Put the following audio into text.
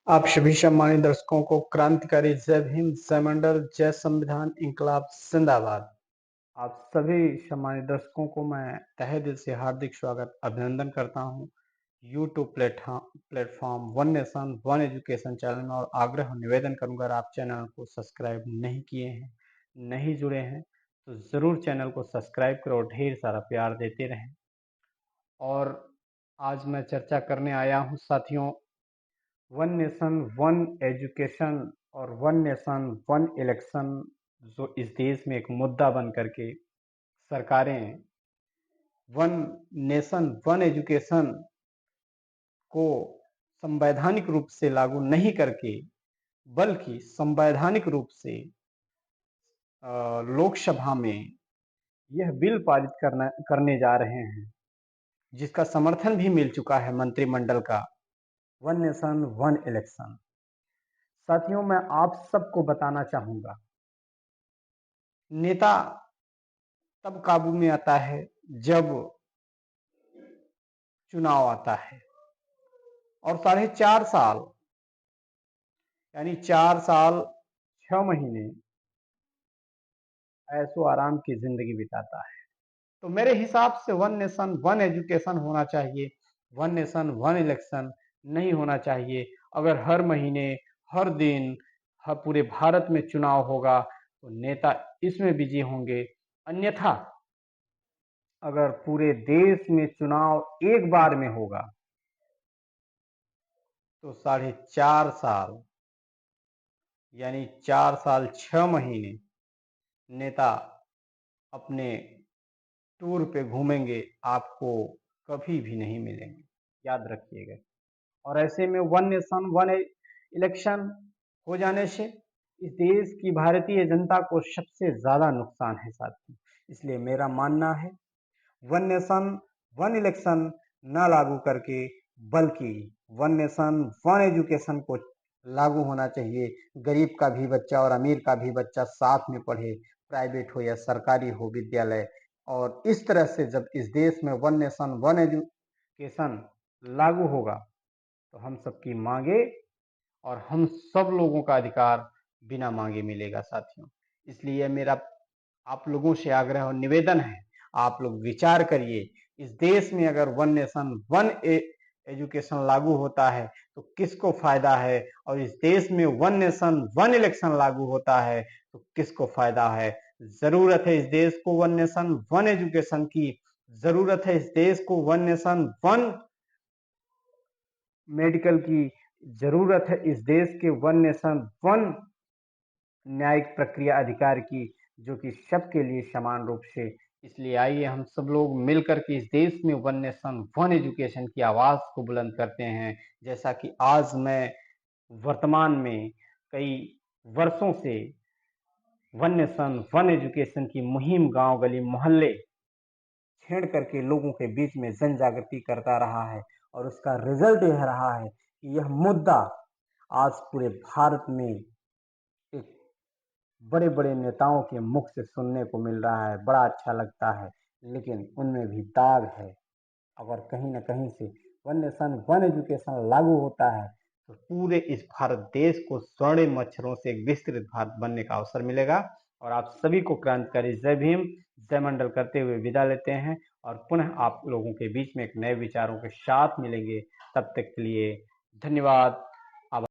आप सभी सम्मानित दर्शकों को क्रांतिकारी जय भीम, जय मंडल, जय संविधान, इंकलाब जिंदाबाद। आप सभी सम्मानित दर्शकों को मैं तहे दिल से हार्दिक स्वागत अभिनंदन करता हूं YouTube platform one nation one education channel में, और आग्रह और निवेदन करूंगा, अगर आप चैनल को सब्सक्राइब नहीं किए हैं, नहीं जुड़े हैं, तो जरूर चैनल को सब्सक्राइब करो और ढेर सारा प्यार देते रहें। और आज मैं चर्चा करने आया हूं साथियों, वन नेशन वन एजुकेशन और वन नेशन वन इलेक्शन, जो इस देश में एक मुद्दा बन करके सरकारें वन नेशन वन एजुकेशन को संवैधानिक रूप से लागू नहीं करके, बल्कि संवैधानिक रूप से लोकसभा में यह बिल पारित करने जा रहे हैं, जिसका समर्थन भी मिल चुका है मंत्रिमंडल का, वन नेशन वन इलेक्शन। साथियों, मैं आप सबको बताना चाहूंगा, नेता तब काबू में आता है जब चुनाव आता है, और 4.5 साल यानी 4 साल 6 महीने ऐसो आराम की जिंदगी बिताता है। तो मेरे हिसाब से वन नेशन वन एजुकेशन होना चाहिए, वन नेशन वन इलेक्शन नहीं होना चाहिए। अगर हर महीने, हर दिन, हर पूरे भारत में चुनाव होगा तो नेता इसमें बिजी होंगे। अन्यथा अगर पूरे देश में चुनाव एक बार में होगा तो 4.5 साल यानी 4 साल 6 महीने नेता अपने टूर पे घूमेंगे, आपको कभी भी नहीं मिलेंगे, याद रखिएगा। और ऐसे में वन नेशन वन इलेक्शन हो जाने से इस देश की भारतीय जनता को सबसे ज्यादा नुकसान है साथियों। इसलिए मेरा मानना है, वन नेशन वन इलेक्शन न लागू करके, बल्कि वन नेशन वन एजुकेशन को लागू होना चाहिए। गरीब का भी बच्चा और अमीर का भी बच्चा साथ में पढ़े, प्राइवेट हो या सरकारी हो विद्यालय। और इस तरह से जब इस देश में वन नेशन वन एजुकेशन लागू होगा तो हम सबकी मांगे और हम सब लोगों का अधिकार बिना मांगे मिलेगा साथियों। इसलिए मेरा आप लोगों से आग्रह और निवेदन है, आप लोग विचार करिए, इस देश में अगर वन नेशन वन एजुकेशन लागू होता है तो किसको फायदा है, और इस देश में वन नेशन वन इलेक्शन लागू होता है तो किसको फायदा है। जरूरत है इस देश को वन नेशन वन एजुकेशन की, जरूरत है इस देश को वन नेशन वन मेडिकल की, जरूरत है इस देश के वन नेशन वन न्यायिक प्रक्रिया अधिकार की, जो कि सबके लिए समान रूप से। इसलिए आइए हम सब लोग मिलकर के इस देश में वन नेशन वन एजुकेशन की आवाज को बुलंद करते हैं। जैसा कि आज मैं वर्तमान में कई वर्षों से वन नेशन वन एजुकेशन की मुहिम गांव गली मोहल्ले छेड़ करके लोगों के बीच में जन जागृति करता रहा है, और उसका रिजल्ट यह रहा है कि यह मुद्दा आज पूरे भारत में एक बड़े बड़े नेताओं के मुख से सुनने को मिल रहा है। बड़ा अच्छा लगता है, लेकिन उनमें भी दाग है। अगर कहीं ना कहीं से वन नेशन वन एजुकेशन लागू होता है तो पूरे इस भारत देश को स्वर्णिम अक्षरों से एक विस्तृत भारत बनने का अवसर मिलेगा। और आप सभी को क्रांतिकारी जय भीम, जय मंडल करते हुए विदा लेते हैं, और पुनः आप लोगों के बीच में एक नए विचारों के साथ मिलेंगे। तब तक के लिए धन्यवाद।